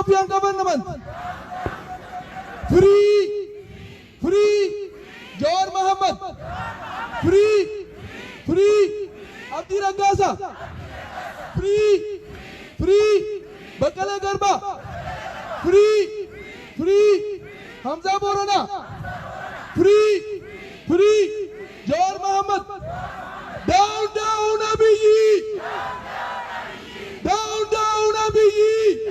Ethiopian government. Free, free, Jawar Mohammed. Free, free, Abdi Ragasa. Free, free, Bakala Garba. Free, free, Hamza Borana. Free, free, Jawar Mohammed. Down, down, Abiy. Down, down, Abiy.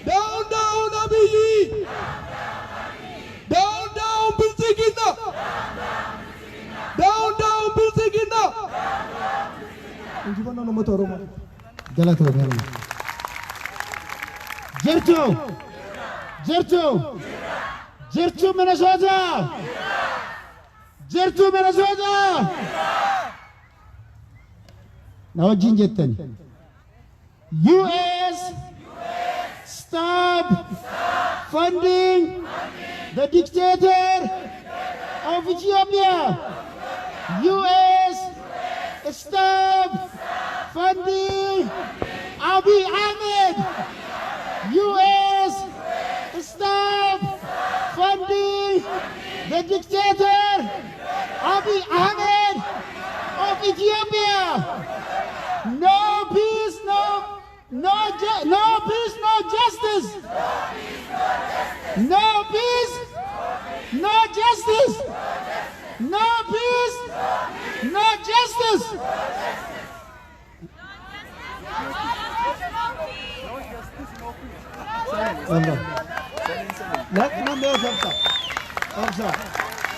Down, down, Abiy. Down, down, Bilsigina. Down, down, Bilsigina. Gimana nama Toroma? Jalan Toroma. Jertu, Jertu, Jertu Minnesota. Jertu Minnesota. Now Jinjetan. US stop funding the dictator of Ethiopia. US stop funding Abiy Ahmed. US stop funding the dictator Abiy Ahmed of Ethiopia. No peace, no peace, no justice. No peace, no justice. No peace, no justice. Let me know something. Also,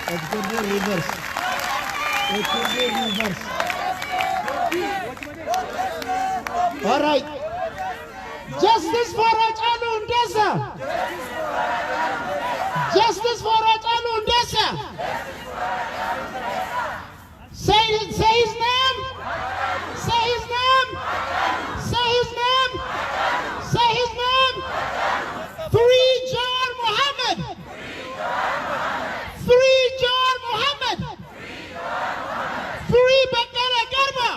it could be reverse. It could be reverse. All right. Justice for Hachalu Hundessa. Justice for Hachalu Hundessa. Say his name. Say his name. Say his name. Say his name. Free Jawar Mohammed. Free Jawar Mohammed. Free Bakala Garba.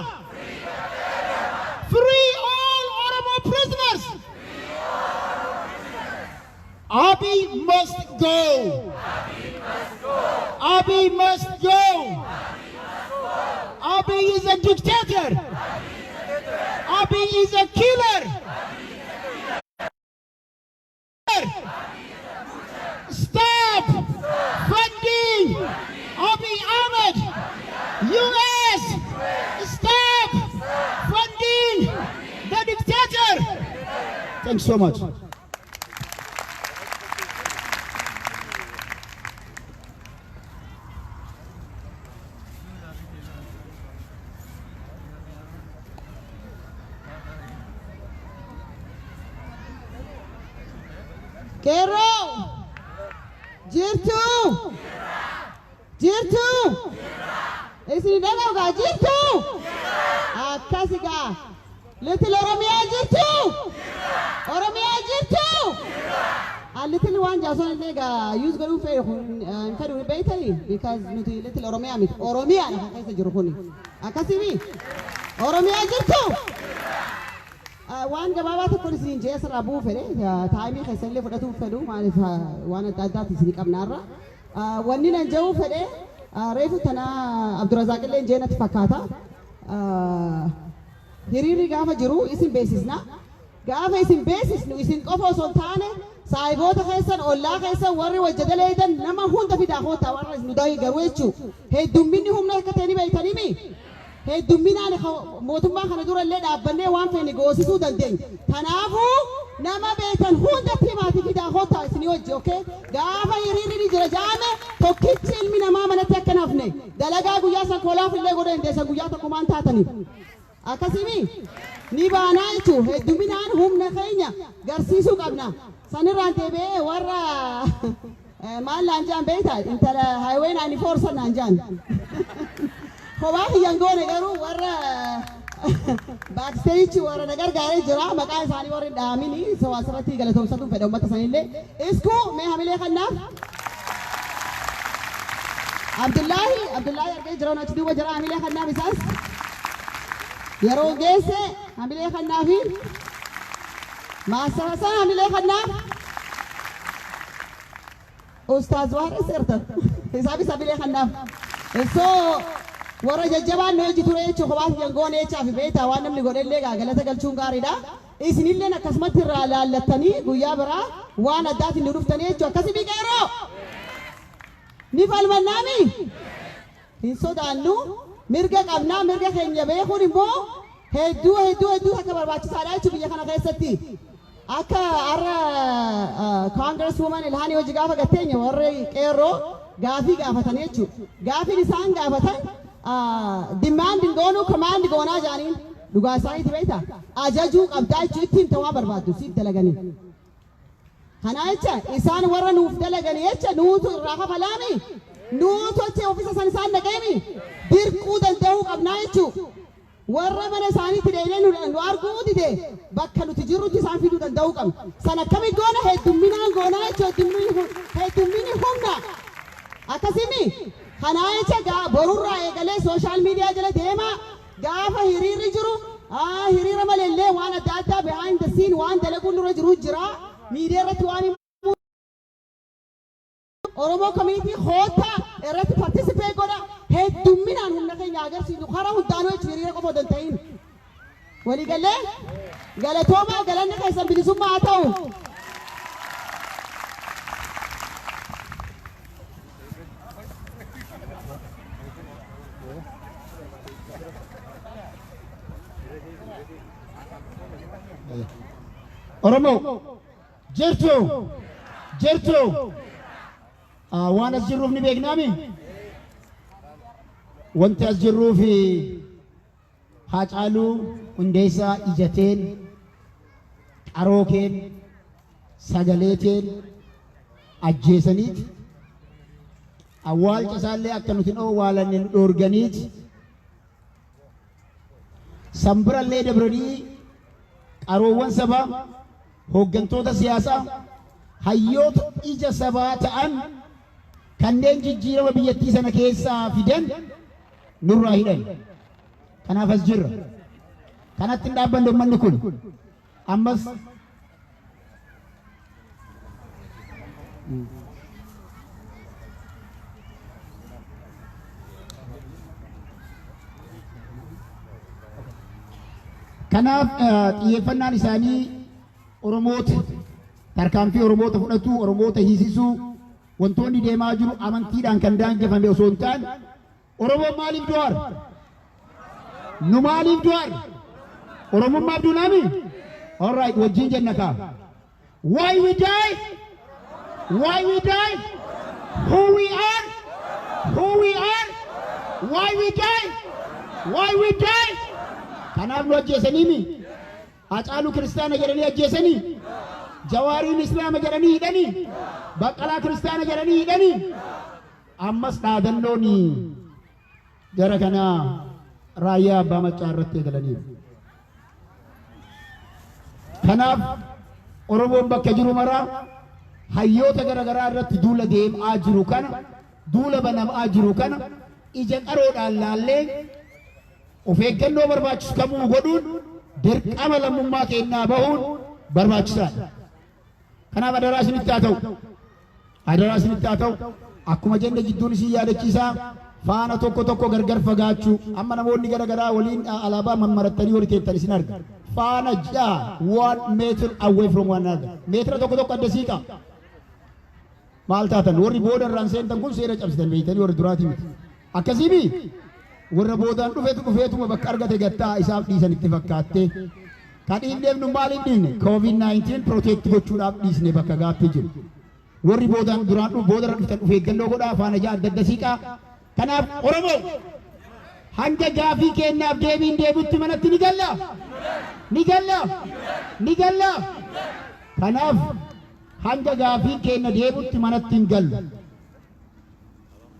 Free all Oromo prisoners. Abiy must go. Abiy must go. Abiy is a dictator. Abiy is a killer. Stop funding Abiy Ahmed. US, stop funding the dictator. Thanks so much. Kero, Jirtu, Jirtu, isini dalaga Jirtu, akkasiga, little Oromia Jirtu, Oromia Jirtu, little one Jason lega use galu fe kadu beitali because nuti little Oromia mit Oromia na kaisa jirukuni, akkasibi, Oromia Jirtu. وان جبابات كل سنين جيس رابو فره تايمي خسن لي فدتو فدو مالف وانا دادات سنيك امنارا ونينا جو فده ريفو تنا عبد الرزاق اللي جينا تفكاتا هيريري غافا جرو اسم بيسسنا غافا اسم بيسس نو اسم قفو سلطانه سايبوت خيسن اولا خيسن وري وجدليدن نما هون دفي داخوتا ورس نداي غرويچو هي دوميني هم نكتني بيتنيمي هي دومينا موتما خنا دور اللي دابنه وان فين غوسيتو دندين تنافو نما بيتن هون دفي ماتي في داخوتا سني وجه اوكي غافا يريري جرجامه توكيتشل من ما منت كنافني دلغا غيا سكولا فيله غودن ديسا غيا تكومان تاتني akasimi ni baanaitu hedduminaan humna keenya garsiisuu qabna sanirraan deebi'ee warra maal laanjaan beektaa intala highway 94 sanaanjaan kophaa kiyyan goone garuu warra backstage warra nagargaaree jira maqaan isaanii warri dhaamini sawaasirratti galatoomsatuun fedha uummata sanillee isku mee hamilee kannaaf Abdullahi argee jira achi duuba jira hamilee kannaaf isaas yeroo geesse hamilee kannaafi Maasa sana nilai khanna. Ustaz Waris erta. Isabi nilai khanna. So warra jajjabaan nu ejjiture jechuun kophaas jangoon eechaa fi beektaa waan namni godhellee galata galchuun gaariidha. Isinillee akkasumatti irraa laallattanii guyyaa biraa waan addaatiin nu dhuftanii jechuun akkasii biqeeroo. Ni falmannaami. Hin sodaannu mirga qabnaa mirga keenya beekuun immoo hedduu akka barbaachisaadha jechuun biyya kana keessatti. Akka har'a Congresswoman Ilhaanii hojii gaafa gatteenya warri qeerroo gaafii gaafatan jechuudha. Gaafiin isaan gaafatan demanding goonuu command goonaa jaaniin dhugaa isaaniiti beektaa ajajuu qabdaa jechuun ittiin ta'uu barbaaddu siif dalaganii. Kana jecha isaan warra nuuf dalaganii jecha nuutu irraa kafalaami nuutu jecha ofiisa san isaan dhaqeemi dirquu danda'uu qabnaa jechuudha. Warra mana isaaniitti deebi'ee nu arguu dide bakka nuti jirrutti isaan fiduu danda'uu qabna. San akkamitti goona heddumminaan goonaa jechuudha heddumminni humna. Akkasimi kanaa jecha borurraa eegalee sooshaal miidiyaa jala deemaa gaafa hiriirri jiru hiriira maleellee waan adda addaa behind the scene waan dalaguun dura jiru jira miidiyaa irratti waan Oromoo community hoota irratti participate godha heddumminaan humna keenya agarsiisu karaa hundaanuu jechuun hiriira qofa odoo hin ta'in waliigallee galatoomaa galanni keessan bilisummaa haa ta'u. Oromoo jirtu waan as jirruuf ni beeknaami wanti as jirruuf Haacaaluu Hundeessaa ijateen qarookeen sagaleeteen ajjeesaniiti awwaalcha isaallee akka nuti awwaalanne nu dhoorganiiti sanbirallee dabranii qaroowwan sabaa hooggantoota siyaasaa hayyoota ija sabaa ta'an kanneen jijjiirama biyyattii sana keessaa fidan nurraa hidhan. Kanaaf as jirra. Kanatti hin dhaabbanne uummanni kun ammas kanaaf xiyyeeffannaan isaanii Oromoota tarkaanfii Oromoota fudhatu Oromoota hiisisuu wantoonni deemaa jiru amantiidhaan kan daangeffame osoo hin taane Oromoon maaliif du'aar? Nu maaliif du'aar? Oromummaaf duunaami? All right, wajjin jenna kaa. Why we die? Why we die? Who we are? Who we are? Why we die? Why we die? Kanaaf nu ajjeesaniimi? Haacaaluu kiristaana jedhanii ajjeesanii? Jawaariin islaama jedhanii hidhanii? Baqqalaa kiristaana jedhanii hidhanii? Ammas dhaadannooni jara kanaa raayyaa abbaa maccaa irratti eegalaniiru. Kanaaf Oromoon bakka jiru maraa hayyoota garaagaraa irratti duula deemaa jiru kana duula banamaa jiru kana ija qaroodhaan laallee of eeggannoo barbaachisu kamuu godhuun dirqama lammummaa keenyaa bahuun barbaachisaadha. Kanaaf adaraa isinitti haa ta'u akkuma jenne jidduun isin yaadachiisaa faana tokko gargar fagaachuu amma namoonni garaagaraa waliin alaabaa mammarattanii wal keettan isin arga faana ja'a 1 meter away from one another meetira tokko adda siiqa maal taatan warri booda irraan seentan kun seera cabsitan beeytanii warri duraatii miti akkasiimi warra boodaan dhufeetuma bakka argate gattaa isaaf dhiisan itti fakkaattee kadhiin deemnu maaliin dhiisne COVID-19 protect gochuudhaaf dhiisne bakka gaaffii jiru warri boodaan duraan boodarra dhuftan of eeggannoo godhaa faana ja'a adda siiqaa. Kanaaf Oromoo hanga gaafii keenyaaf deebiin deebutti manatti ni galla. Kanaaf hanga gaafii keenya deebutti manatti hin gallu.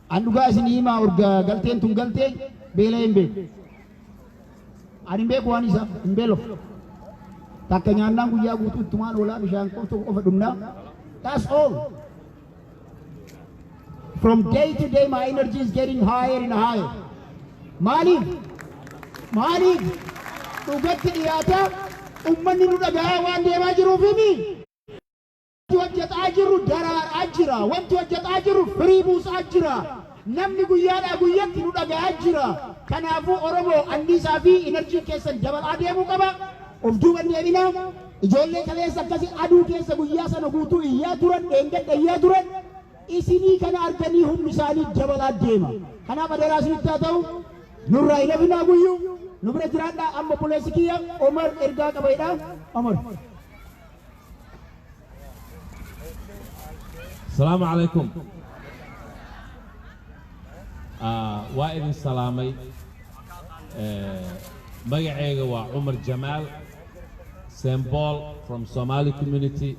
An dhugaa isin himaa urga galteen tun galtee beela hin beeku. Ani hin beeku waan isa hin beelo. Takka nyaannaan guyyaa guutuutti maal oolaa bishaan qofa dhumnaa. That's all. From day to day, my energy is getting higher and higher. Maalif dhugatti dhiyaata ummanni nu dhagaa waan deemaa jiruufimi hojjetaa jirru daraaraa jira wanti hojjetaa jirru firii buusaa jira namni guyyaadhaa guyyatti nu dhagaa jira kanaafuu Oromoo anniisaa fi enerjiin keessan dabalaa deemuu qaba of duuba deebina ijoollee kaleessa akkasii aduu keessa guyyaa sana guutuu iyyaa turan dheengadha iyyaa turan isinii kana arganii humni isaanii dabalaa deema kanaaf adeeraa isinitti haa ta'u nurraa hin hafinaa guyyuu nu bira jiraadhaa amma buleessi kiyya Omar ergaa qabeedha Omar. السلام عليكم وائل السلامي مقعيقة وعمر جمال سيمبول from Somali community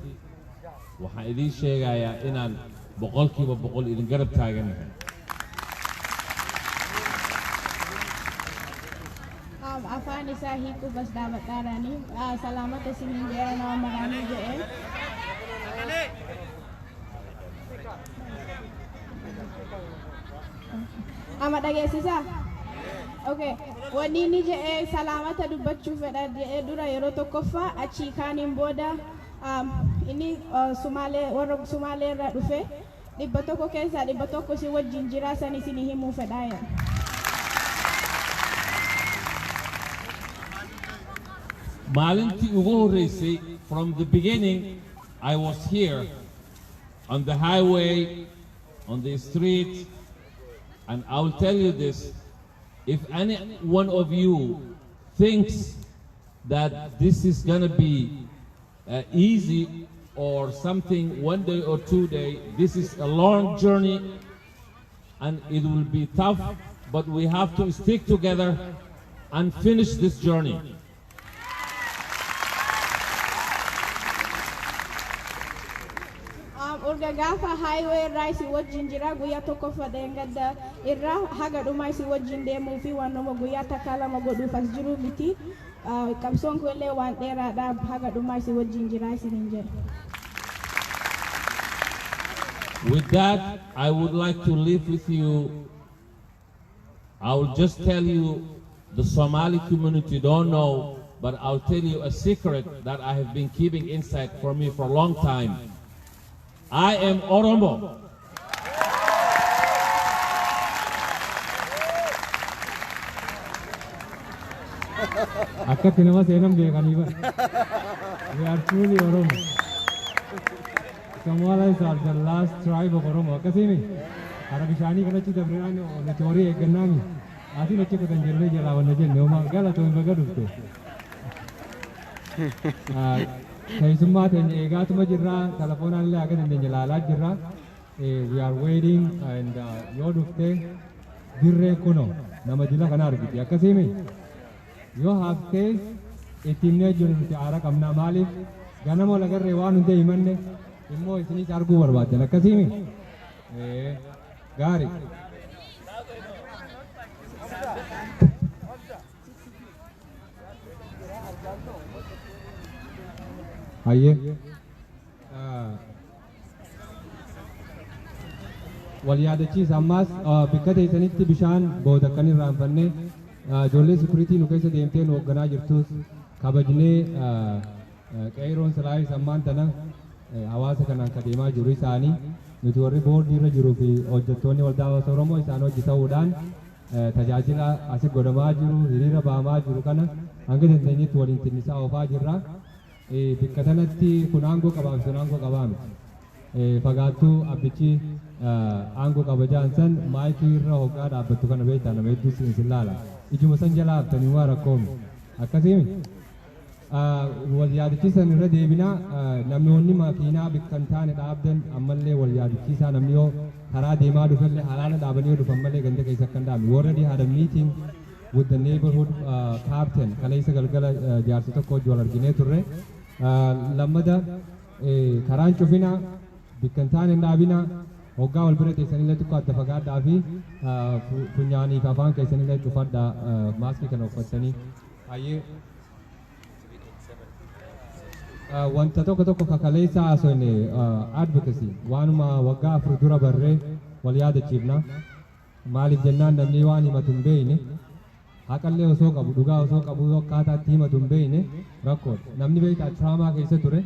waxaan idiin sheegayaa inaan boqolkiiba boqol idin garab taaganahay afaan isaa hiikuu bas dhaabadhaadhaani salaamata isiniin jeera nama maqaanii jedhee ama dhageessisaa okay wanni inni jedhee salaamata dubbachuu fedha jedhee dura yeroo tokkoffaa achii kaaniin booda inni Sumaalee warra Sumaalee irraa dhufe 100 keessaa 100 si wajjin jira san isinii himuu fedha maalintii ugu horreysay from the beginning I was here on the highway on the street and I will tell you this if any one of you thinks that this is going to be easy or something 1 day or 2 days this is a long journey and it will be tough but we have to stick together and finish this journey. Urga gaafa highway irraa si wajjin jira guyyaa tokko fadeen gadda irraa haga dhumaa si wajjin deemuu fi waanuma guyyaa takka lama godhuuf as jiru miti qabsoon kun illee waan dheeraadha haga dhumaa si wajjin jira isiniin jedhe. With that, I would like to leave with you. I will just tell you the Somali community don't know, but I'll tell you a secret that I have been keeping inside for me for a long time. I am Oromo. Akka nama seenam beekanii ba. We are truly Oromo. Somalis are the last tribe of Oromo. Akkasimi. Arabishani kana chi dabraan na tori eegannami. Ati nachi ko tanjirre jala wanna jenne oma gala to baga dufte. Keessummaa teenya eegaatuma jirra telefoonaan illee akka dandeenya ilaalaa jirra we are waiting and yoo dhufte dirree kuno nama jila kana argiti akkasimi yoo haftee itti himnee jiru nuti aara qabna maaliif ganama lagarree waan hundi himanne immoo isinis arguu barbaaddan akkasimi gaarii. Haye wal yaadachiisa ammaas bakka teessanitti bishaan booda kan irraanfanne ijoollee sikuriitii nu keessa deemtee nu hoogganaa jirtus kabajnee qeeroon silaayis ammaan tana hawaasa kanaan ka deemaa jiru isaanii nuti warri boordii irra jiruu fi hojjettoonni waldaa hawaasa Oromoo isaan hojii ta'uudhaan tajaajila asi godhamaa jiru hiriira baamaa jiru kana hanga dandeenyetti waliin tinnisaa oofaa jirra. Bakka kanatti kun aangoo qabaam sun aangoo qabaam fagaattuu abbichi aangoo kabajaan san maayikii irra hoggaa dhaabbattu kana beektaa nama hedduu sin laala ijuma san jalaa haftanii waa rakkoomi akkasimi wal yaadachiisan irra deebinaa namoonni makiinaa bakka hin taane dhaabdan ammallee wal yaadachiisaa namni yoo karaa deemaa dhufellee halaala dhaabanii yoo dhufan malee ganda keessa akka hin dhaabne we already had a meeting with the neighborhood captain kaleessa galgala jaarsi tokko wajji wal arginee turre lammada karaan cufina bakka hin taane dhaabina hoggaa wal bira teessanillee xiqqoo adda fagaadhaa fi funyaanii fi afaan keessanillee cufadhaa maaskii kana uffattanii hayyee wanta tokko kakaleessa haasofne advocacy waanuma waggaa 4 dura barree wal yaadachiifna maaliif jennaan namni waan himatu hin beekne haqallee osoo qabu dhugaa osoo qabu akkaataa itti himatu hin beekne rakkoodha. Namni beektaa tiraamaa keessa ture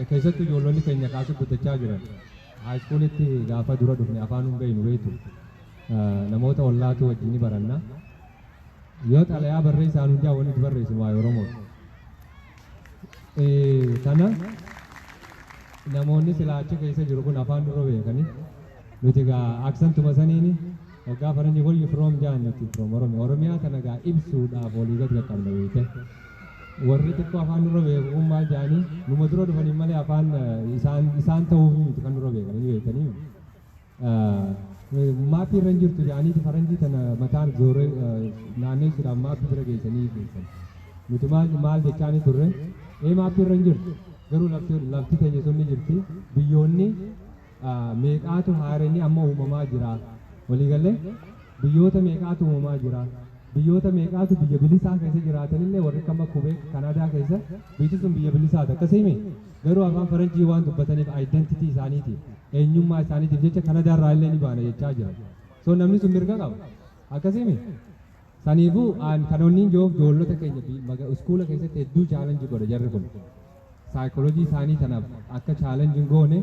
keessattuu ijoollonni keenya kaasuu guddachaa jiran haayiskuulitti gaafa dura dhufne afaan hin beeknu beektu namoota ollaatu wajjin ni baranna yoo xalayaa barreessaan hundi hawwanitti barreessu waa'ee Oromoo. Kana namoonni silaa achi keessa jiru kun afaan dura beekanii nuti gaa aksantuma saniini waggaa faranji where you from jaan nuti from Oromiyaa kana gaa ibsuudhaaf walii gad qaqqabna beekte. Warri xiqqoo afaan dura beeku maal jaanii numa dura dhufanii malee afaan isaan ta'uuf miti kan dura beekanii beekanii. Maappii irra jirtu jaaniiti faranjii tana mataan zooree naanneessuudhaan maappii bira geessanii geessan. Nuti maal jechaanii turre maappii irra jirtu garuu lafti teenya sun ni jirti biyyoonni meeqaatu haaranii amma uumamaa jira waliigalee biyyoota meeqaatu uumamaa jira. Biyyoota meeqaatu biyya bilisaa keessa jiraatanillee warri kama Qubeek Kanaadaa keessa biyyi sun biyya bilisaati akkasii garuu afaan faranjii waan dubbataniif identity isaaniitiif eenyummaa isaaniitiif jecha Kanaadaa irraa illee ni baana jechaa jira. So namni sun mirga qaba akkasii saniifuu kanoonni ijoollota keenya iskuula keessatti hedduu chaalenjii godha jarri kun saayikooloojii isaanii tanaaf akka chaalenjiin goone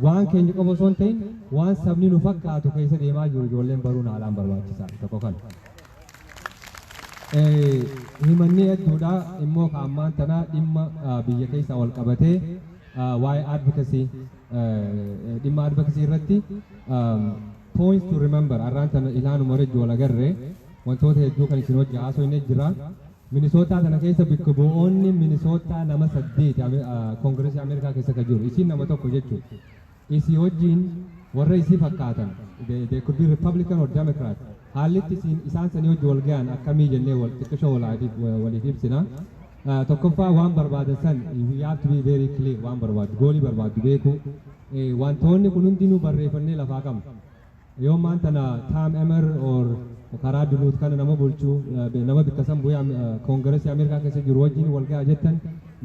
waan keenya qofa osoo hin ta'in waan sabni nu fakkaatu keessa deemaa jiru ijoolleen baruun haalaan barbaachisaa tokko kana. Himanni hedduudha immoo kaammaan tanaa dhimma biyya keessa wal qabatee waa'ee advocacy dhimma advocacy irratti points to remember arraan tana ilaanuma rejju wal agarree wantoota hedduu kan isin hojii haasoo inni jira. Minisootaa kana keessa bakka bu'oonni Minisootaa nama 8 Koongireesii Ameerikaa keessa kan jiru isiin nama tokko jechuudha. Isii wajjin warra isii fakkaatan they could be Republican or Democrat haallitti isaan sanii hojii wal gahan akkamii jennee xiqqishoo waliif ibsina. Tokkoffaa waan barbaadan san you have to be very clear waan barbaadu goolii barbaadu beeku wantoonni kun hundinuu barreeffannee lafaa qabna. Yoo maan tana Tom Emmer or karaa duluut kana nama bulchuu nama bakka san bu'ee Koongireesii Ameerikaa keessa jiru wajjin wal gahaa jettan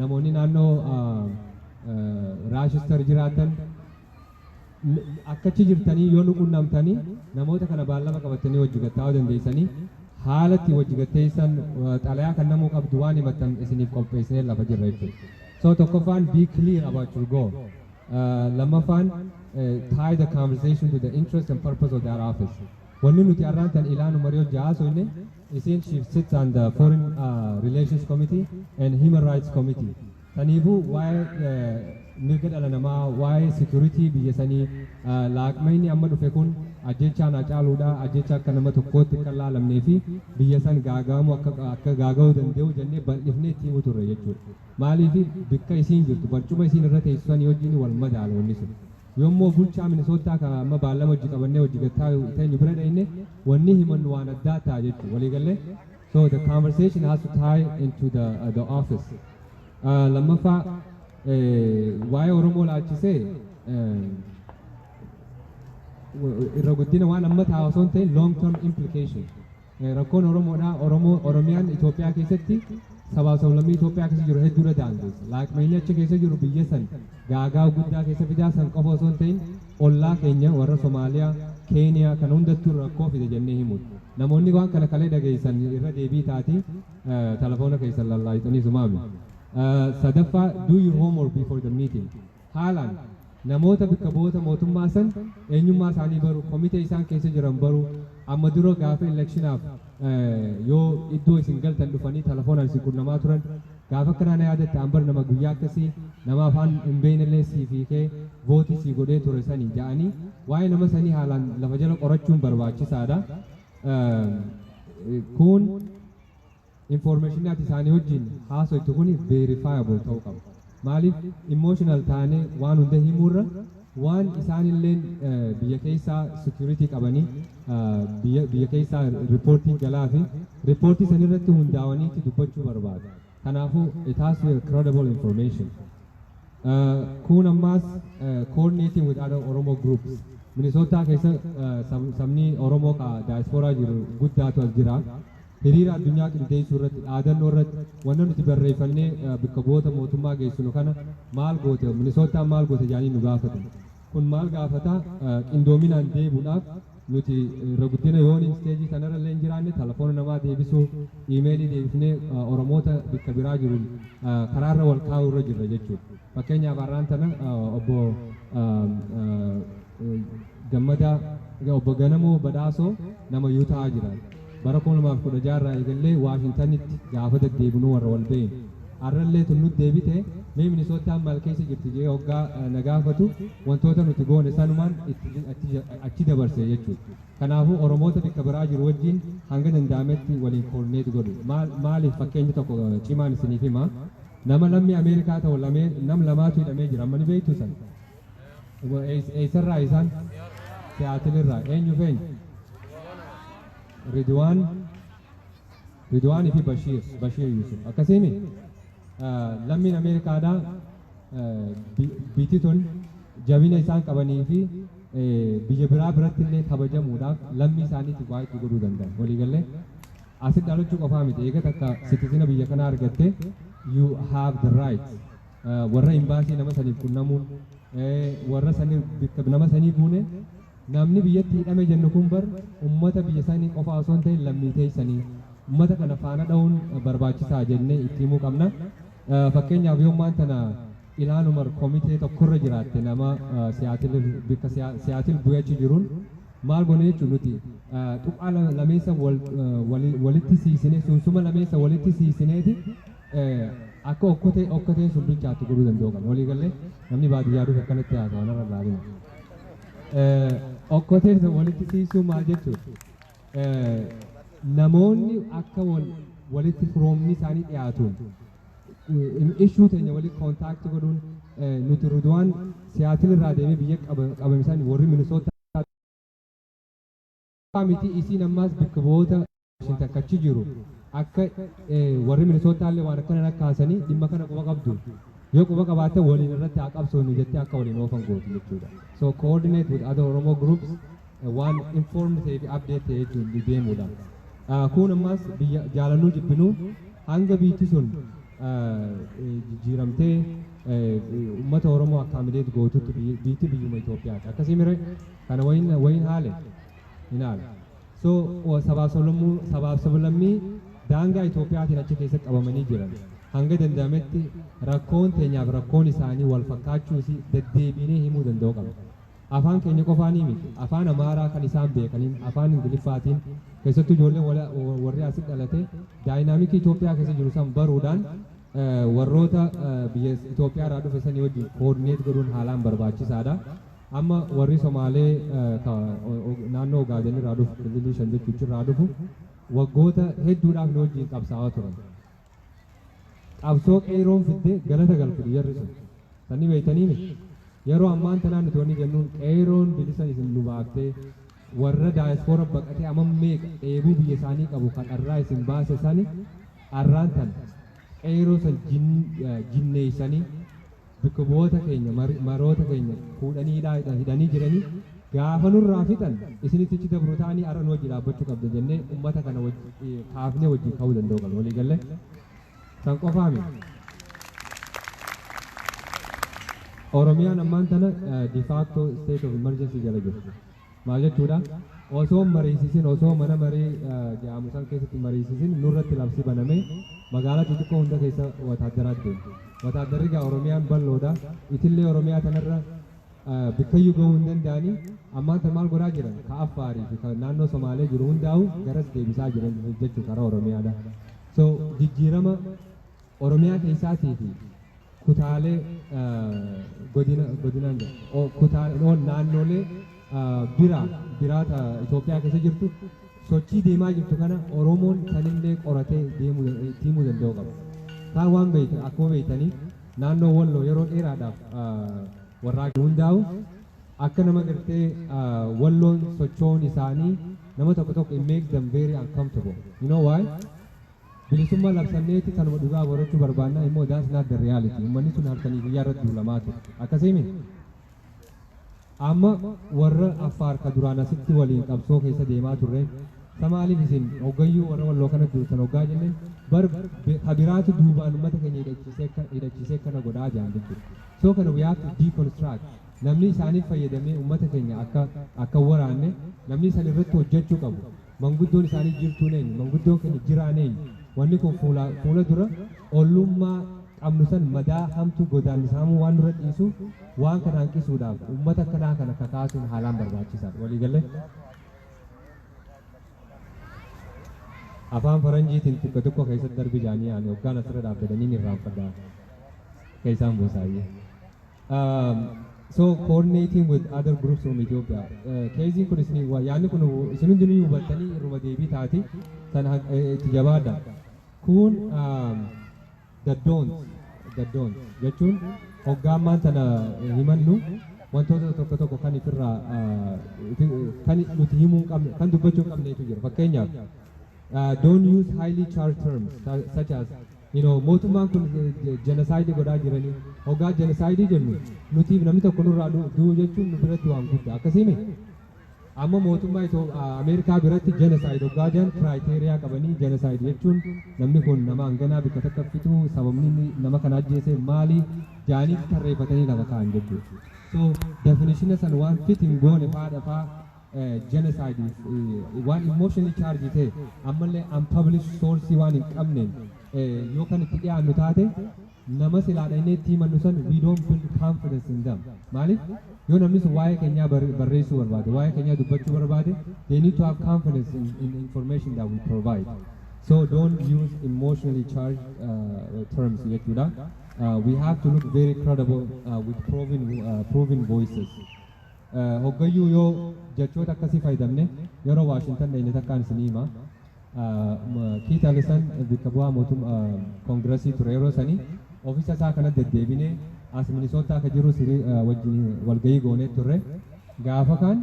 namoonni naannoo Raashister jiraatan akkachi jirtanii yoo nu qunnamtanii namoota kana baallama qabatanii hojii gattaa'uu dandeessanii haala itti hojii gatteessan xalayaa kan namuu qabdu waan himattan isiniif qopheessinee lafa jirra jechuudha. So tokkoffaan be clear about your goal. Lammaffaan tie the conversation to the interest and purpose of their office. Wanni nuti arraan tan ilaanu Mario Jaaso inni isin she sits on the Foreign Relations Committee and Human Rights Committee. Saniifuu waa'ee mirga dhala namaa waa'ee security biyya sanii laaqmayni amma dhufe kun ajjechaan hacaaluudha ajjecha akka nama tokkootti kan laalamnee fi biyya san gaaga'amu akka gaaga'uu danda'u jennee bal'ifnee itti himu turre jechuudha. Maaliif bakka isiin jirtu barcuma isiin irra teessisanii wajjin wal madaala wanni sun. Yommuu bulchaa Minisootaa kan amma baallama hojii qabannee hojii gattaa'u ta'e bira dhayne wanni himannu waan addaa ta'a jechuudha waliigallee. So the conversation has to tie into the office. Lammaffaa waa'ee Oromoo laalchisee irra guddina waan amma taa'u osoo hin ta'in long term implication. Rakkoon Oromoodhaa Oromiyaan Itoophiyaa keessatti sabaa sablammii Itoophiyaa keessa jiru hedduudha daangeessa. Laaqmayni achi keessa jiru biyya san gaagaa guddaa keessa fidaa san qofa osoo hin ta'in ollaa keenya warra Somaaliyaa, Keeniyaa kan hundattuu rakkoo fide jennee himuudha. Namoonni waan kana kalee dhageessan irra deebii taatii telefoona keessan lallaayitanii sumaami. Sadaffaa do your homework before the meeting. Haalaan namoota bakka bu'oota mootummaa san eenyummaa isaanii baru komitee isaan keessa jiran baru amma dura gaafa elekshinaaf yoo iddoo isin galtan dhufanii telefoonaan isin qunnamaa turan gaafa akkanaa na yaadatte an bar nama guyyaa akkasii nama afaan hin beeknellee sii fiikee vootii sii godhee ture sanii ja'anii waa'ee nama sanii haalaan lafa jala qorachuun barbaachisaadha. Kun information ati isaanii wajjin haasoitu kun verifiable ta'uu qaba. Maaliif emotional taane waan hunda himuurra waan isaanilleen biyya keessaa security qabanii biyya keessaa reporting galaa fi reportii sanirratti hundaa'aniiti dubbachuu barbaadu. Kanaafuu it has to be credible information. Kun ammaas coordinating with other Oromo groups. Minisootaa keessa sabni Oromoo ka diaspora jiru guddaatu as jira. Hiriira addunyaa qindeessuu irratti dhaadannoo irratti wanna nuti barreeffannee bakka bu'oota mootummaa geessinu kana maal goote Minisootaan maal goote jedhanii nu gaafatan. Kun maal gaafata qindoominaan deebuudhaaf nuti irra guddina yoon isteejii kanarra illee hin jiraanne telefoona namaa deebisuu iimeelii deebisnee oromoota bakka biraa jiru karaarra wal kaa'uu irra jirra jechuudha. Fakkeenyaaf har'aan tana obbo Gammadaa obbo Ganamuu Badhaasoo nama Yuutaa jira. Bara 2016 irraa eegallee Waashintanitti gaafa deddeebinuu warra wal beeyne. Har'allee tunnutti deebite mee Minisootaan maal keessa jirti jee hoggaa na gaafatu wantoota nuti goone sanumaan achi dabarse jechuudha. Kanaafuu Oromoota bakka biraa jiru wajjin hanga danda'ametti waliin koordineet godhu. Maaliif fakkeenyi tokko cimaan isiniif hima. Nama lammii Ameerikaa ta'u nam lamaatu hidhamee jira. Amma ni beektu san. Eessarraa isaan Siyaatilirraa eenyu feenya? Ridwaan fi Bashiir Yusuf. Akkasiimi lammiin Ameerikaadhaa biitii tun jabina isaan qabanii fi biyya biraa biratti illee kabajamuudhaaf lammii isaaniitti waa itti godhuu danda'an. Waliigallee asitti dhalachuu qofaa miti. Eega takka sitisina biyya kanaa argatte you have the right warra imbaasii nama saniif qunnamuun warra sanii nama sanii buune namni biyyatti hidhame jennu kun bar ummata biyya sanii qofa osoo hin ta'in lammii teessanii ummata kana faana dha'uun barbaachisaa jennee itti himuu qabna. Fakkeenyaaf yoommaan tana ilaanumar komitee tokkorra jiraatte nama Siyaatil bu'achi jiruun maal goone jechuun nuti tuqaa lameessa walitti siisine sunsuma lameessa walitti siisineeti akka okkoteen sun bilchaattu godhuu danda'u qaba. Waliigallee namni baadiyyaa dhufe akkanatti haasa'an irra laabina. Okkoteen sun walitti siisuu maal jechuudha? Namoonni akka walitti firoomni isaanii dhiyaatuun ishuu teenya walitti koontaakti godhuun nuti Ridwaan Siyaatil irraa deemee biyya qabamisan warri Minisootaa miti isiin ammaas bakka bu'oota takkachi jiru akka warri Minisootaa illee waan akkana nakkaasanii dhimma kana quba qabdu yoo quba qabaatte waliin irratti haa qabsoonu jettee akka waliin oofan gootu jechuudha. So coordinate with other Oromo groups waan informed ta'ee fi update ta'ee jechuun deemuudha. Kun ammaas biyya jaalannuu jibbinuu hanga biitti sun jijjiiramtee uummata Oromoo akkamileet gootutti biitti biyyuma Itoophiyaati. Akkasii mire kana wayin haale hin haale. So sabaaf sablammii daangaa Itoophiyaatiin achi keessatti qabamanii jiran hanga danda'ametti rakkoon teenyaaf rakkoon isaanii wal fakkaachuu fi deddeebinee himuu danda'u qaba. Afaan keenya qofaanii miti afaan Amaaraa kan isaan beekaniin afaan Ingiliffaatiin keessattuu ijoolleen warri asitti dhalate daayinaamikii Itoophiyaa keessa jiru san baruudhaan warroota biyya Itoophiyaa irraa dhufe sanii wajjin koordineet godhuun haalaan barbaachisaadha. Amma warri Somaalee naannoo Ogaaden irraa dhufu Kililii shan jechuuchi irraa dhufu waggoota hedduudhaaf nu wajjin qabsaa'aa turan. Qabsoo qeeroon fidde galata galfatu jarri sun. Sanni beektanii miti. Yeroo ammaan tanaan nuti wanni jennuun qeeroon bilisan isin nu baaftee warra daayispoora baqatee amma meeqa dheebuu biyya isaanii qabu kan irraa isin baase sani arraan tan qeeroo san jinneessanii bakka bu'oota keenya maroota keenya fuudhanii hidhanii jiranii gaafa nurraa fixan isinitti ichi dabru ta'anii arra nu wajji dhaabbachuu qabda jennee uummata kana kaafnee wajjin ka'uu danda'u qaba. Waliigallee san qofaa miti. Oromiyaan ammaan tana de facto state of emergency jala jirti. Maal jechuudha? Osoo mariisisin osoo mana marii jedhamu san keessatti mariisisin nurratti labsi banamee magaalaa xixiqqoo hunda keessa wataadaraatti deemti. Wataaddarri gaa Oromiyaan bal'oodha. Itillee Oromiyaa tanarra bikkayyuu gahuu hin danda'anii ammaan tan maal godhaa jiran ka Affaarii fi naannoo Somaalee jiru hundaa'u garas deebisaa jiran jechuu karaa Oromiyaadha. So jijjiirama Oromiyaa keessaatii fi kutaalee godinaan kutaalee naannolee biraata Itoophiyaa keessa jirtu sochii deemaa jirtu kana Oromoon sanillee qoratee deemuu danda'u qaba. Kaan waan beektan akkuma beektanii naannoo Walloo yeroo dheeraadhaaf warraaqni hundaa'u akka nama gartee Walloon socho'uun isaanii nama tokko tokko it makes them very uncomfortable. You know why? Bilisummaa labsanneeti kanuma dhugaa barachuu barbaannaa immoo that's not the reality. Uummanni sun halkanii guyyaa irratti duulamaa ture. Akkasii miti. Amma warra Affaar ka duraan asitti waliin qabsoo keessa deemaa turre samaaliif isin hoggayyuu warra Walloo kana dursan hoggaa jenneen bar habiraatu duubaan uummata keenya hidhachiisee kana godhaa jiran jechuudha. So kana we have to deconstruct namni isaaniif fayyadamee uummata keenya akka waraanne namni isaan irratti hojjechuu qabu. Manguddoon isaanii jirtuun eenyu? Manguddoon keenya jiraan eenyu? Wanni kun fuula dura ollummaa qabnu san madaa hamtuu godaannisaamuu waan dura dhiisu waan kana hanqisuudhaaf uummata akkanaa kana kakaasuun haalaan barbaachisaadha. Walii galee afaan faranjiitiin xiqqoo tokko keessatti darbi jaanii ani hoggaan asirra dhaabbatanii ni irraanfadhaa keessaan boosaayyee. So coordinating with other groups from Ethiopia. Keeziin kun yaadni kun isin hundinuu hubattanii irruma deebii taati sana itti jabaadha. Kun daddoon jechuun hoggaammaan tana himannu wantoota tokko kan ifirraa kan nuti himuu hin qabne kan dubbachuu hin qabneetu jira. Fakkeenyaaf don't use highly charged terms such as mootummaan kun genocide godhaa jiranii hoggaa genocide jennu nuti namni tokko nurraa du'u jechuun nu biratti waan guddaa akkasiimi. Amma mootummaa Ameerikaa biratti genocide hoggaa jiran criteria qabanii genocide jechuun namni kun nama hanganaa bikka takka fituu sababni nama kana ajjeese maali jaanii tarreeffatanii lafa kaa'an jechuudha. So definition san waan fit hin goone faa genocide waan emotionally charged ta'e ammallee unpublished source waan hin qabneen yoo kan itti dhiyaannu taate nama silaadha inni itti himannu san we don't build confidence in them. Maaliif yoo namni sun waa'ee keenyaa barreessuu barbaade waa'ee keenyaa dubbachuu barbaade they need to have confidence in the information that we provide. So don't use emotionally charged terms jechuudha. We have to look very credible with proven voices. Hoggayyuu yoo jechoota akkasii fayyadamne yeroo Waashingtan dhayne takkaan isinii hima. Keith Ellison bakka bu'aa mootummaa koongiresii ture yeroo sanii ofiisa isaa kana deddeebinee as Minisootaa akka jiru wajjin walgahii goonee turre gaafa kaan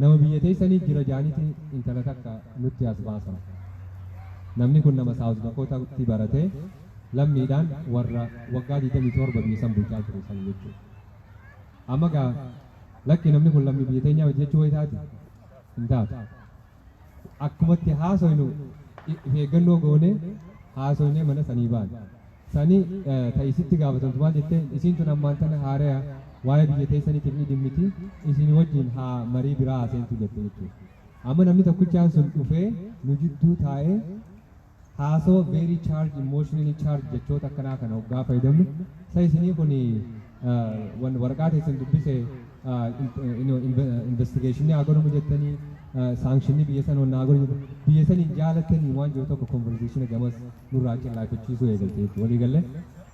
nama biyya teessanii jira jaaniiti intala takka nutti as baasan. Namni kun nama South Dakotaatti baratee lammiidhaan warra waggaa 27 biyya san bulchaa ture san jechuudha. Amma gaa lakki namni kun lammii biyya teenyaa jechuu wayi taati hin taatu. Akkumatti haasoynu eeggannoo goone haasoynee mana sanii baan. Sanii ta'isitti gaafatamtu maal jettee isiin tun ammaan tana haaraya waa'ee biyya teessaniitiif ni dhimmiti isin wajjin haa marii biraa haaseentu jette jechuudha. Amma namni tokkichaan sun dhufee nu jidduu taa'ee haasoo very charged emotionally charged jechoota akkanaa kana hoggaa fayyadamnu sa isinii kun waraqaa teessan dubbise investigationii haa godhamu jettanii saankshinii biyya san onnaa godhamu biyya saniin jaalattanii waan jiru tokko conversation gamas nurraa cillaafachiisuu eegalte walii galle.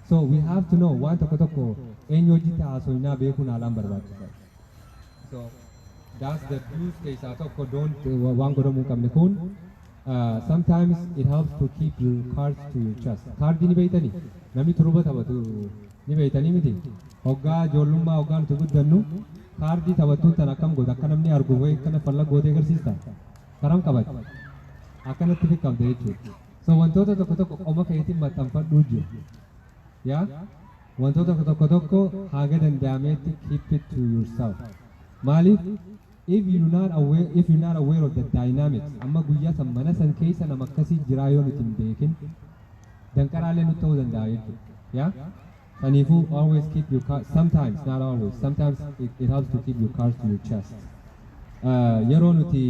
So we have to know waan tokko eenyu hojiitti haasoynaa beekuun haalaan barbaachisaadha. So that's the views keessaa tokko waan godhamuu qabne kun sometimes it helps to keep your cards to your chest. Kaardii ni beeytanii namni turuba taphatu ni beeytanii miti hoggaa ijoollummaa hoggaa nuti guddannu kaardii taphattuun tan akkam goota akka namni argu wayii kana falla gootee agarsiista karam qabatti akkanatti fiqqamte jechuudha. So wantoota tokko qoma keetiin maxxanfadhuu jiru yaa wantoota tokko haga danda'ameetti keep it to yourself. Maaliif if you're not aware of the dynamics amma guyyaa san mana san keessa nama akkasii jiraa yoo nuti hin beekin danqaraalee nutti ta'uu danda'a jechuudha yaa. Sanifu always keep your cards, sometimes, not always, sometimes it helps to keep your cards to your chest. Yeroo nuti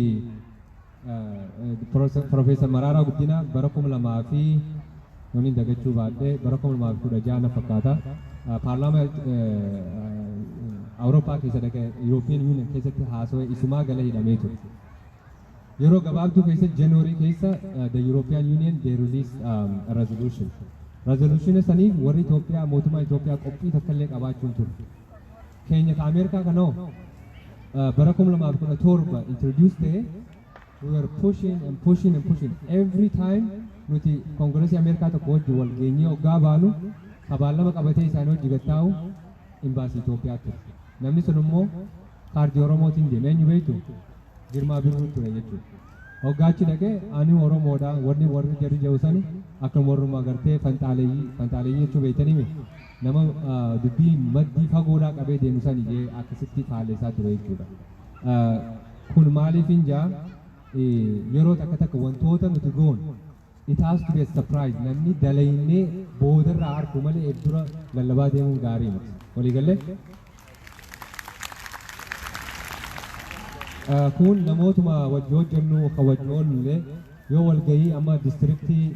Professor Mararaa Guddina bara 2000 noni dagachuu baadhee bara 2016 fakkaata paarlaamaa Awurooppaa keessa dhaqee European Union keessatti haasawee isumaa gala hidhamee ture. Yeroo gabaabduu keessatti January keessa the European Union they released a resolution. Resolution sanii warri Itoophiyaa mootummaa Itoophiyaa qophii takka illee qabaachuun ture. Keenya ka Ameerikaa kanoo bara 2017 introduce ta'e we were pushing every time nuti Kongireesii Ameerikaa tokko wajjin wal geenyee hoggaa baanu kabaallama qabatee isaan hojii gattaa'u imbaasii Itoophiyaa ture. Namni sun immoo kaardii Oromootiin deeme eenyu beektu Girmaa Birruu ture jechuudha. Hoggaachi dhaqee ani Oromoodha warri jarri jiru sani akkuma warrummaa gartee fantaaleeyyii jechuu beektanii nama dubbii maddii fagoodhaa qabee deemu sani jee akkasitti faalleessaa ture jechuudha. Kun maaliif injaa yeroo takka wantoota nuti goon it has to be a surprise namni dalaynee boodarraa argu malee dura lallabaa deemuun gaarii miti walii galee. kun namootuma wajji hojjennu ka wajji oolullee yoo walgahii amma distriktii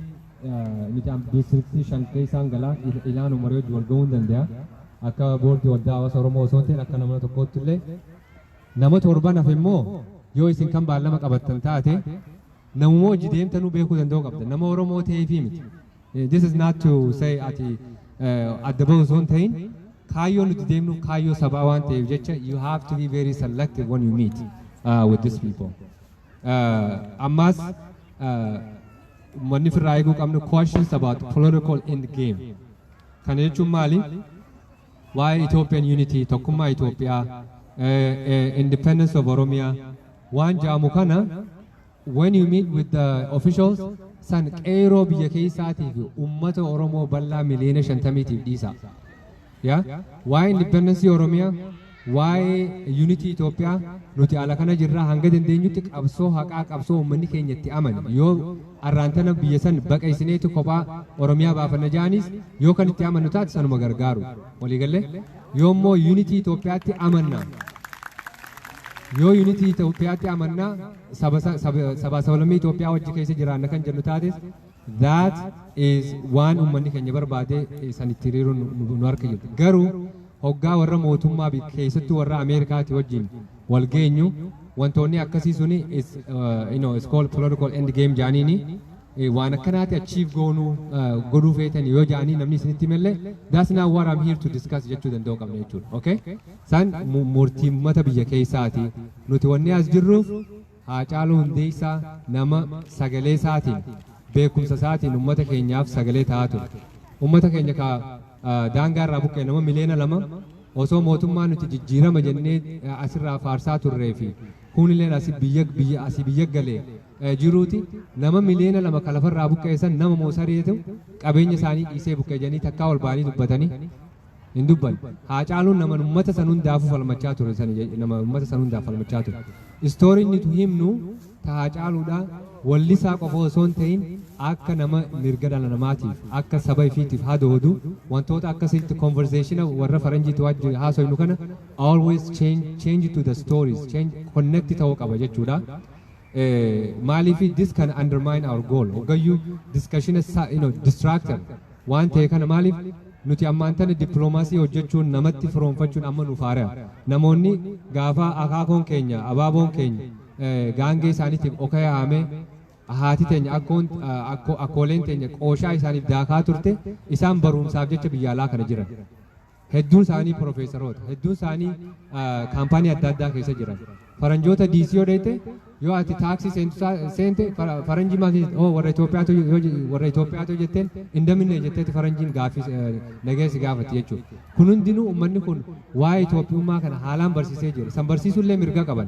distriktii shan keessaan galaa ilaanu marii wajji walgahuu hin danda'a. Akka boordii waldaa hawaasa Oromoo osoo hin ta'in akka nama tokkootti illee nama torban hafe immoo yoo isin kan baallama qabattan taate namummoo hojii deemtanuu beekuu danda'uu qabda. Nama Oromoo ta'eefii miti. This is not to say ati adda bahuu osoo hin ta'in kaayyoo nuti deemnu kaayyoo sabaa waan ta'eef jecha you have to be very selective when you meet with these people. Ammas manni firraa eeguu qabnu questions about political end game. Kana jechuun maali? Waa'ee Ethiopian unity tokkummaa Itoophiyaa independence of Oromia waan jaamu kana when you meet with the officials san qeeroo biyya keessaatiif ummata Oromoo bal'aa miliyoona 50tiif dhiisa. Waa'ee independence Oromiyaa waa'ee unity Itoophiyaa nuti ala kana jirraa hanga dandeenyutti qabsoo haqaa qabsoo uummanni keenya itti amanu yoo arraantana biyya san baqaysineetu kophaa Oromiyaa baafanna jaanis yoo kan itti amanu taate sanuma gargaaru waliigalee yoo immoo unity Itoophiyaatti amanna yoo unity Itoophiyaatti amanna saba sablammii Itoophiyaa wajji keessa jiraanna kan jennu taates that is waan uummanni keenya barbaade san itti hiriiruun nu harka jirtu garuu hoggaa warra mootummaa keessattuu warra Ameerikaati wajjin wal geenyu wantoonni akkasii suni is called political end game jaaniini waan akkanaati achieve godhuu feetanii yoo jaanii namni isinitti malee that's not what I'm here to discuss jechuu danda'u qabna jechuudha. Okay? San murtii uummata biyya keessaati nuti wanni as jirruuf Haacaaluu Hundeessaa nama sagalee isaatiin beekumsa isaatiin uummata keenyaaf sagalee ta'aa ture. Uummata keenya ka daangaa irraa buqqee nama miliyoona 2 osoo mootummaan nuti jijjiirama jennee asirraa faarsaa turree fi kunilleen asii biyya galee jiruuti nama miliyoona 2 ka lafarraa buqqeessan nama moosareetu qabeenya isaanii dhiisee buqqee jennii takkaa ol baanii dubbatanii hin dubban. Haacaaluun nama uummata san hundaafuu falmachaa ture nama uummata san hundaaf falmachaa ture. Istooriin nuti himnu Haacaaluudha wallisaa qofa osoo hin ta'in akka nama mirga dhala namaatiif akka saba ifiitiif hadoodu wantoota akkasitti conversation warra faranjiitu wajji haasoynu kana always change to the stories connect ta'uu qaba jechuudha. Maaliif this can undermine our goal hoggayyuu discussion distractor waan ta'e kana maaliif nuti ammaan tana dippiloomaasii hojjechuun namatti firoonfachuun amma nuuf haara namoonni gaafa akaakoon keenya abaaboon keenya gaangee isaaniitiif oka yaa'ame haati teenya akkooleen teenya qooshaa isaaniif daakaa turte isaan barumsaaf jecha biyya alaa kana jiran hedduun isaanii profeesaroota hedduun isaanii kaampaanii adda addaa keessa jiran faranjoota DC yoo deete yoo ati taaksii seente faranjii maatii warra Itoophiyaatu jetteen indaminne jetteeti faranjiin gaafii nageessi gaafatti jechuudha. Kun hundinuu uummanni kun waa'ee Itoophiyummaa kana haalaan barsiisee jira. San barsiisuullee mirga qaban.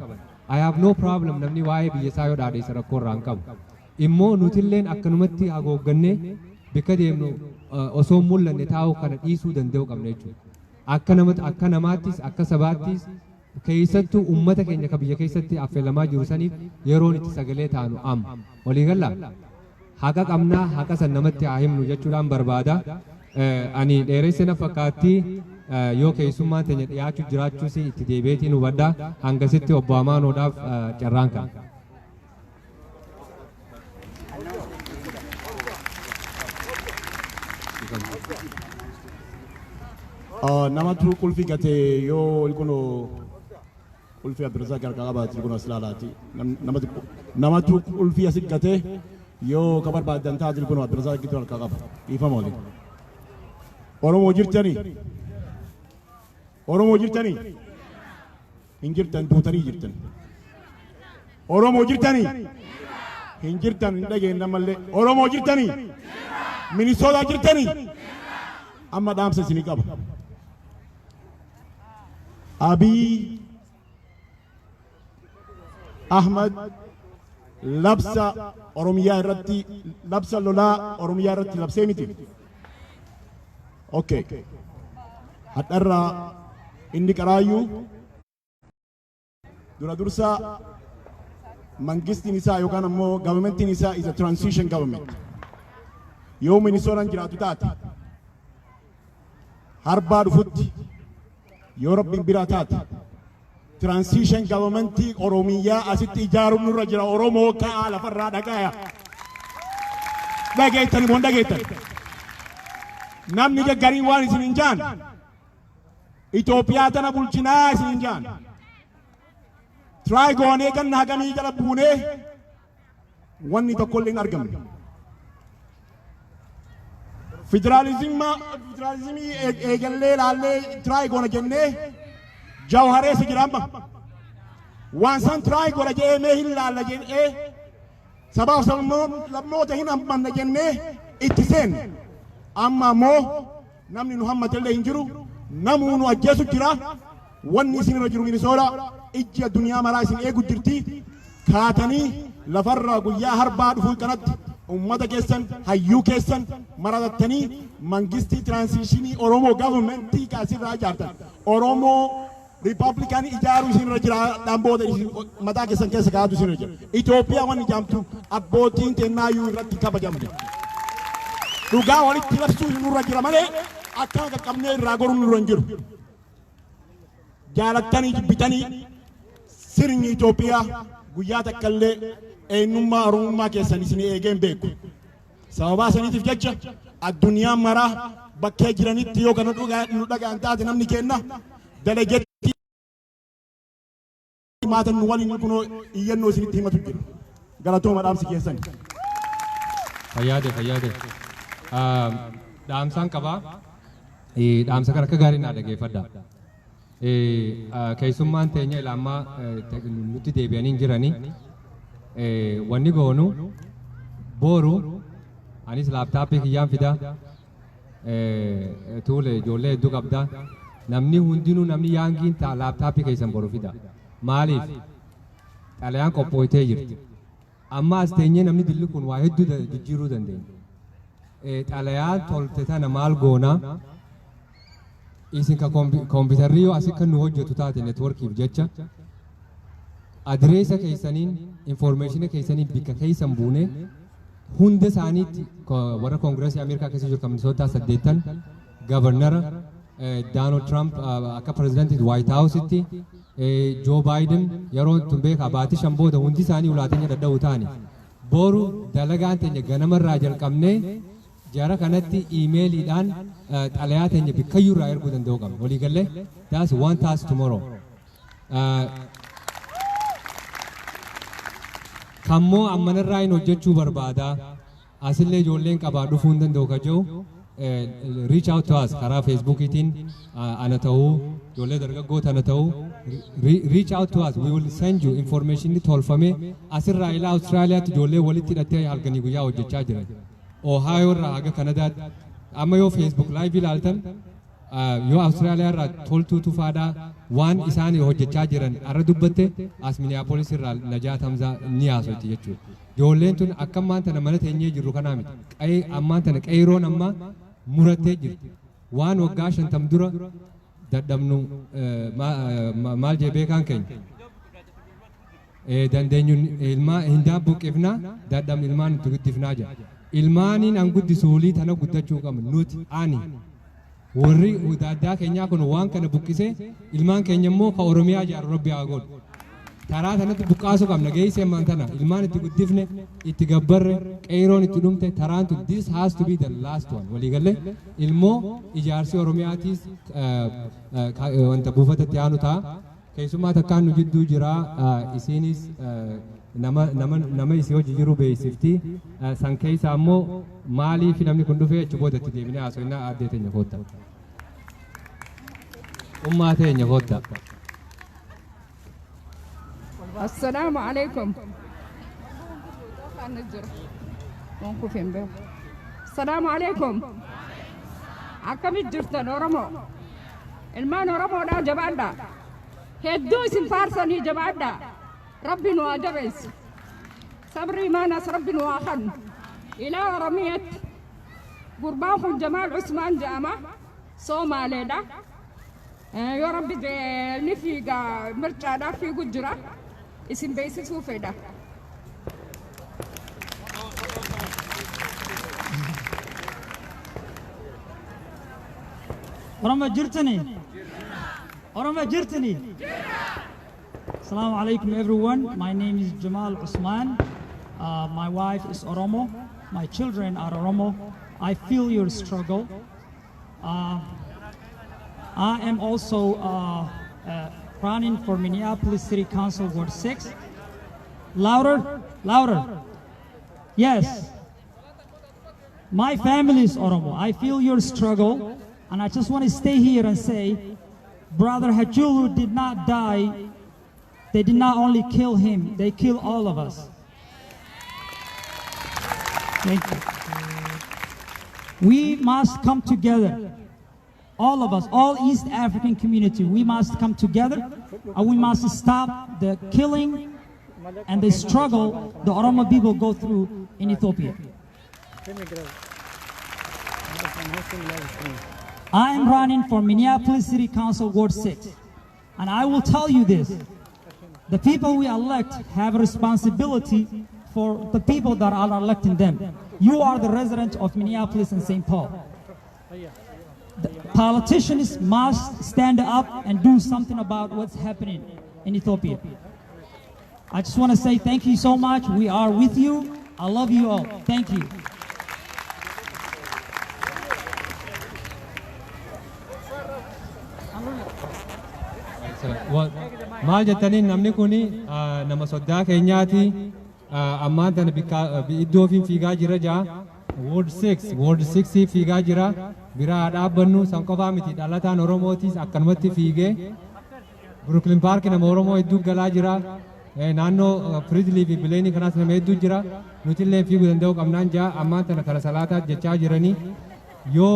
I have no problem namni waa'ee biyya isaa yoo dhaadheessa rakkoo irraa hin qabu. Immoo nutilleen akkanumatti hagooggannee bikka deemnu osoo mul'anne taa'uu kana dhiisuu danda'uu qabna jechuudha. Akka namaattis akka sabaattis keessattuu uummata keenya ka biyya keessatti affeelamaa jiru saniif yeroon itti sagalee taanu amma waliigallaa haqa qabnaa haqa san namatti haa himnu jechuudhaan barbaada. Ani dheeressina fakkaattii yoo keessummaan teenya dhiyaachuu jiraachuus itti deebiitiin hubadhaa hangasitti obbo Amaanoodhaaf carraan kan. Namatu qulfii gatee yoo ilkuno qulfii Abdurrazaaq harkaa qabaate ilkuno as ilaalaati. Namatu qulfii asit gatee yoo ka barbaadan taate ilkuno Abdurrazaaq gidduu harkaa qaba. Dhiifama waliin. Oromoo jirtanii? Oromoo jirtanii? Hin jirtan duutanii jirtan. Oromoo jirtanii? Hin jirtan hin dhageenye ammallee. Oromoo jirtanii? Minisootaa jirtanii? Amma dhaamsa isinii qaba. Abiy Ahmad labsa Oromiyaa irratti labsa lolaa Oromiyaa irratti labsee miti. Okay. Hadharraa inni qaraayyuu dura dursa mangistiin isaa yookaan ammoo governmentiin isaa is a transition government. Yoo Minisootaan jiraatu taate harbaa dhufutti yoo rabbiin biraa taate transition government Oromiyaa asitti ijaaruun nurra jira. Oromoo ka'aa lafarraa dhagaya. Dhageettani moo dhageettan? Namni gaggariin waan isin hin jaan Itoophiyaa tana bulchinaa isin hin jaan. Try goonee kan hagamii jala buunee wanni tokko illee hin argamne. Federalizimii eegallee laallee try goona jennee Jawharee si jira amma. Waan san try goona jee mee hin laalla jennee sabaaf sablammoota hin hammanna jennee itti seenne. Amma ammoo namni nu hammatellee hin jiru. Namuu nu ajjeesu jira. Wanni isin irra jiru Minnesota ijji addunyaa maraa isin eegu jirti. Kaatanii lafarraa guyyaa harbaa dhufuu kanatti ummata keessan hayyuu keessan maratattanii mangistii transitionii Oromoo governmentii kaasirraa ijaartan. Oromoo Republican ijaaruu isin irra jira. Dhamboota mataa keessan keessa kaa'atu isin irra jira. Itoophiyaa wanni ijaamtu abbootiin teennaayyuu irratti kabajamne. Dhugaa walitti labsuu nurra jira malee akka qaqqabnee irraa goruun nurra hin jiru. Jaalattanii jibbitanii sirni Itoophiyaa guyyaa takkallee eenyummaa Oromummaa keessan isin eegeen beeku. Sababaa saniitiif jecha addunyaan maraa bakkee jiranitti yoo kana nu dhaga'an taate namni kenna delegeetii maatan nu waliin kunoo iyyannoo isinitti himatu jira. Galatooma dhaamsi keessan. Fayyaade. Dhaamsaan qabaa. Dhaamsa kan akka gaarii naa dhageeffadha. Keessummaan teenya ilaamaa nutti deebi'anii jiranii. Wanni goonu booru anis laaptaappii kiyyaan fidaa. Tuule ijoollee hedduu qabdaa. Namni hundinuu namni yaangiin ta'a laaptaappii keessan boru fida. Maaliif? Xalayaan qophooytee jirti. Amma as teenyee namni dilli kun waa hedduu jijjiiruu dandeenya. Xalayaan tolte tana maal goonaa? Isin ka kompiitarrii yoo asii kan nu hojjetu taate networkiif jecha adireesa keessaniin informeeshina keessaniin bikka keessan buunee hunda isaaniitti warra koongireesii Ameerikaa keessa jiru kan Minnesota 8 gavarnara Donald Trump akka pirezidaantii White House'itti Joe Biden yeroo tun beekaa baatii 5 booda hundi isaanii ulaateenya dadhabuu ta'ani boru dalagaan teenya ganamarraa jalqabnee jara kanatti iimeeliidhaan xalayaa teenya bikkayyuu irraa erguu danda'uu qabna. Walii galee that's one task tomorrow. Kammoo ammanarraa hin hojjechuu barbaada. Asillee ijoolleen qabaa dhufuu hin danda'u ka jiru. Reach out to us karaa Facebookiitiin ana ta'uu ijoollee dargaggoota ana ta'uu reach out to us we will send you information tolfamee asirraa ilaa Austraaliyaatti ijoollee walitti hidhattee halkanii guyyaa hojjechaa jiran. Ohio irraa haga Kanadaatti amma yoo Facebook live ilaaltan yoo Austraaliyaa irraa toltuu tufaadhaa waan isaan hojjechaa jiran arra dubbatte as Minneapolis irraa Najaat Hamzaa ni haasofti jechuudha. Ijoolleen tun akka ammaan tana mana teenyee jirru kanaa miti. Ammaan tana qeeroon ammaa murattee jirti. Waan waggaa 50 dura dadhabnu maal jee beekaan keenya. Dandeenyuun ilmaa hin daabbuqqifnaa dadhabnu ilmaan nuti guddifnaa jira. Ilmaaniin an guddisuulii tana guddachuu qabnu nuti ani warri addaa keenyaa kun waan kana buqqisee ilmaan keenya immoo ka Oromiyaa ijaaru Rabbi haa godhu. Taraa tanatti buqqaasuu qabna geessee ammaan tana ilmaan itti guddifne itti gabbarre qeeroon itti dhumte taraan tun this has to be the last one walii galee ilmoo ijaarsi Oromiyaatiis wanta buufatatti aanu ta'a. Keessumaa takkaan nu jidduu jira isiinis nama isii hojii jiru beeksifti san keessa ammoo maaliif namni kun dhufee achi boodatti deebinee haasofnaa addee teenya kootta. Ummaa teenya kootta. Assalamu alaikum. Assalamu alaikum. Akkamit jirtan Oromoo? Ilmaan Oromoodhaa jabaadhaa. Hedduu isin faarsanii jabaadhaa. Rabbi nu ajabeessi. Sabri imaanas Rabbi nu haa kennu. Ilaa Oromiyaatti gurbaan kun Jamaal Usmaan jedhama. Soomaaleedha. Yoo Rabbi ni fiiga mircaadhaaf fiigu jira. Isin beeksisuu fedha. Oromoo jirtanii? Oromoo jirtanii? Assalamu alaikum everyone. My name is Jamal Usman. My wife is Oromo. My children are Oromo. I feel your struggle. I am also running for Minneapolis City Council Ward 6. Louder, louder. Yes. My family is Oromo. I feel your struggle, and I just want to stay here and say, Brother Hajulu did not die. They did not only kill him, they killed all of us. Thank you. We must come together. All of us, all East African community, we must come together and we must stop the killing and the struggle the Oromo people go through in Ethiopia. I am running for Minneapolis City Council Ward 6, and I will tell you this. The people we elect have a responsibility for the people that are electing them. You are the resident of Minneapolis and St. Paul. The politicians must stand up and do something about what's happening in Ethiopia. I just want to say thank you so much. We are with you. I love you all. Thank you. maal jettaniin namni kuni nama soddaa keenyaati ammaan tana iddoo ofiin fiigaa jira jaa Ward 6 fiigaa jira biraa dhaabbannu san qofaa miti dhalataan Oromootis akkanumatti fiigee Brooklyn Park nama Oromoo hedduu galaa jira naannoo Fridley fi Bileenii kanaas nama hedduu jira nuti illee fiiguu danda'u qabnaan jaa ammaan tana kara salaataa jechaa jiranii yoo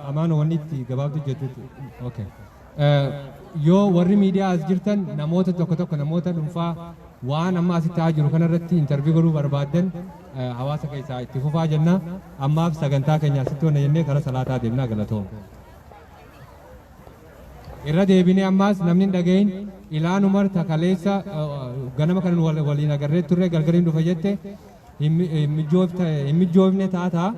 amaan wanni itti gabaabdu jettutti okay yoo warri miidiyaa as jirtan namoota tokko namoota dhuunfaa waan amma asitti haa jiru kanarratti interview godhuu barbaadan hawaasa keessaa itti fufaa jenna ammaaf sagantaa keenya asitti honna jennee kara salaataa deemnaa galatooma. Irra deebinee ammaas namni hin dhagahin Ilaan Umar takaleessa ganama kan waliin agarree turre galgaliin dhufa jette hin mijoofne taataa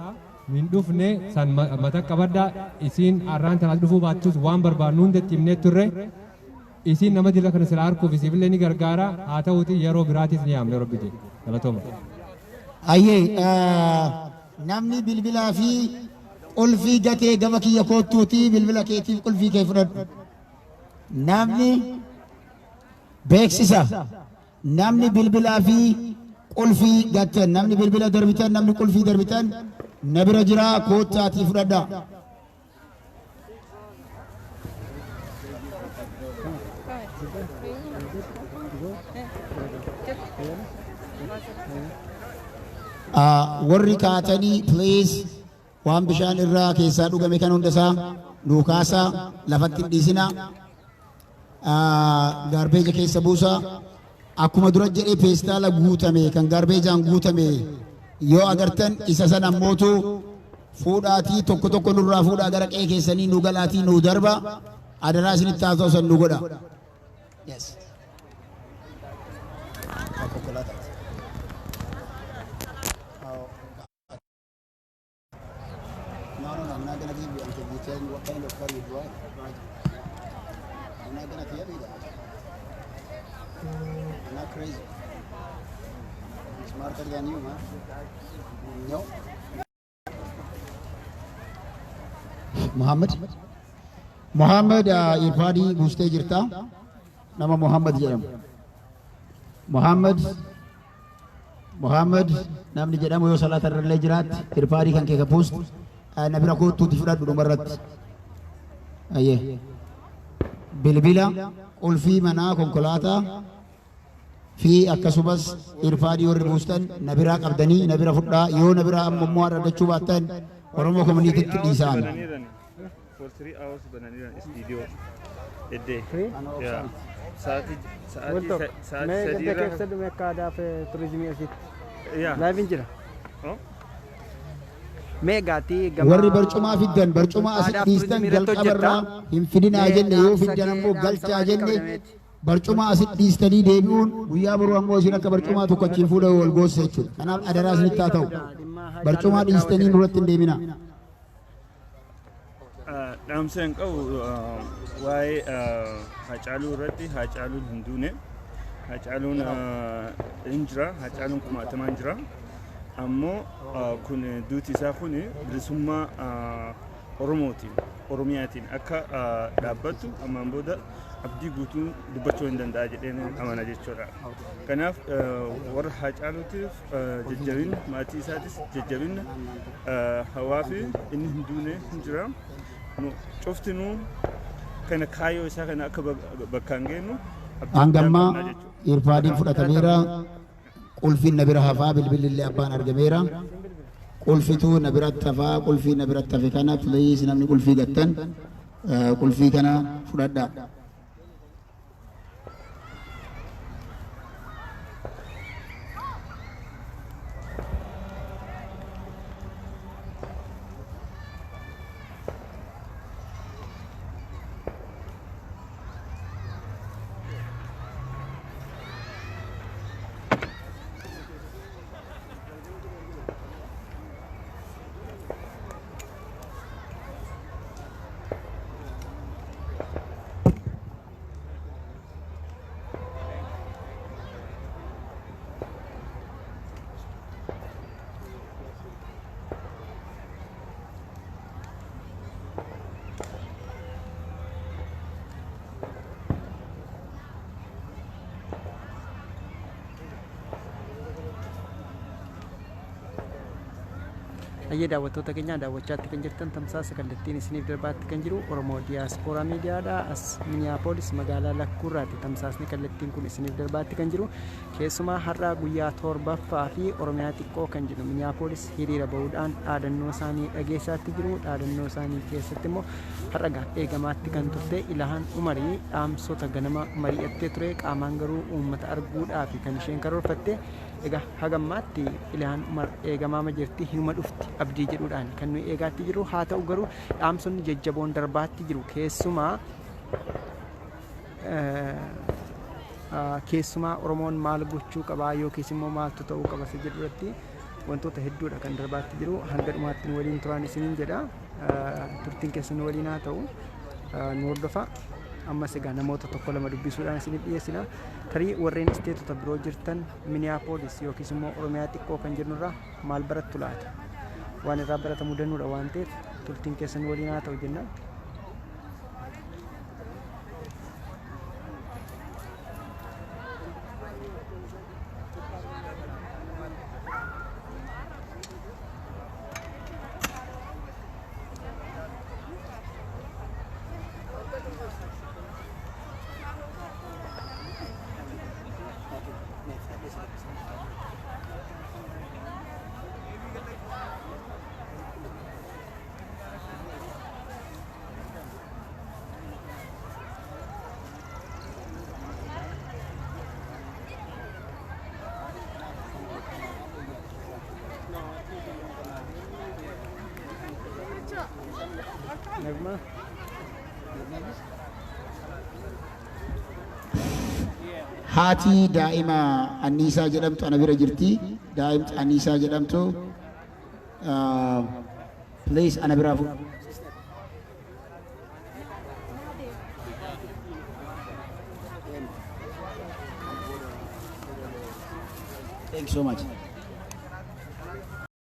min dhufne san mata qabadda isiin arraan tan as dhufuu baattus waan barbaannu hundatti himnee turre isiin nama dila kana sila harkuuf isiifillee ni gargaara haa ta'uuti yeroo biraatis ni yaamne Rabbi jedhe galatooma. Ayyee namni bilbilaa fi qulfii gatee gama kiyya koottuuti bilbila keetiif qulfii kee fudhadhu. Namni beeksisa namni bilbilaa fi qulfii gattan namni bilbila darbitan namni qulfii darbitan na bira jira koottaatii fudhadha. Warri kaatanii please waan bishaan irraa keessaa dhugame kan hundasaa nuu kaasaa lafatti dhiisina gaarbeeja keessa buusa akkuma dura jedhee peestaala guutame kan gaarbeejaan guutame yoo agartan isa san ammootu fuudhaatii tokko nurraa fuudhaa gara qe'ee keessanii nu galaatii nu darba adaraa isinitti haasa'u san nu godha. Yes. I'm not going to give you until you tell me what kind of car you drive. I'm not going to tell you that. I'm not crazy. I'm smarter than you, man. No. Muhammad Irfani Guste jirta. Nama Muhammad jedhamu. Muhammad namni jedhamu yoo salaata irra jiraat Irfani kan kee kapuust nabira kootuuti fudhadhu dhumarratti. Ayyee. Bilbila qulfii manaa konkolaataa fi akkasumas Irfani warri buustan nabira qabdanii nabira fudhaa yoo nabira ammoo argachuu baattan Oromoo communitytti dhiisaan. For 3 hours bananiran studio a day. Yeah. Saati sadira. Yeah. Live injira. Oh. Meegaati warri barcumaa fiddan barcumaa as dhiistan jalqabarraa hin fidinaa jenne yoo fiddan ammoo galchaa jenne barcumaa as dhiistanii deebi'uun guyyaa boruu ammoo isin akka barcumaa tokko achiin fuudha wal goosse jechuudha. Kanaaf adaraa isinitti haa ta'u barcumaa dhiistanii nurratti hin deemina. Dhaamseen qabu waa'ee Haacaaluu irratti Haacaaluun hin duune Hacaaluun hin jira, Hacaaluun kumaatamaan jira. Ammoo kun duuti isaa kun bilisummaa Oromootiin, Oromiyaatiin akka dhaabbattu ammaan booda abdii guutuu dubbachuu hin danda'a jedheen amana jechuudha. Kanaaf warra Hacaaluutiif jajjabina maatii isaatis jajjabina hawaa fi inni hin duune hin jira. Cuftinuu kana kaayyoo isaa kana akka bakkaan geenyu hangammaa irfaadiin fudhatameera. Qulfiin na bira hafaa bilbilillee abbaan argameera. Qulfituu na biratti hafaa qulfii na biratti hafe kana please namni qulfii gattan qulfii kana fudhadhaa. Ayyee daawwattoota keenya daawwachaatti kan jirtan tamsaasa kallattiin isiniif darbaatti kan jiru Oromoo Diyaaspooraa Miidiyaadha. As Miniyaapolis magaalaa Lakkuurraatti tamsaasni kallattiin kun isiniif darbaatti kan jiru. Keessumaa har'a guyyaa torbaffaa fi Oromiyaa xiqqoo kan jedhu Miniyaapolis hiriira bahuudhaan dhaadannoo isaanii dhageessaatti jiru. Dhaadannoo isaanii keessatti immoo har'a eegamaatti kan turte Ilahaan Umarii dhaamsota ganama mari'attee ture. Qaamaan garuu uummata arguudhaaf kan isheen karoorfatte. Egaa hagammaatti Ilahaan Umar eegamaama jirti hima dhufti abdii jedhuudhaan kan nuyi eegaatti jiru. Haa ta'u garuu dhaamsonni jajjaboon darbaatti jiru. Keessumaa Oromoon maal gochuu qabaa yookiis immoo maaltu ta'uu qaba isa jedhu irratti wantoota hedduudha kan darbaatti jiru. Hanga dhumaatti waliin turaan isiniin jedha. Turtiin keessan waliin haa ta'u nu hordofa. Ammas egaa namoota tokko lama dubbisuudhaan isiniif dhiyeessina. Tarii warreen isteetota biroo jirtan Miniyaapolis yookiis immoo Oromiyaa xiqqoo kan jennurraa maal barattu laata? Waan irraa baratamuu danda'a waan ta'eef turtiin keessan waliin haa ta'u jenna. Nagma. Haati daa'ima Anniisaa jedhamtu ana bira jirti. Daa'imti Anniisaa jedhamtu please ana biraa fuudhu. Thank you so much.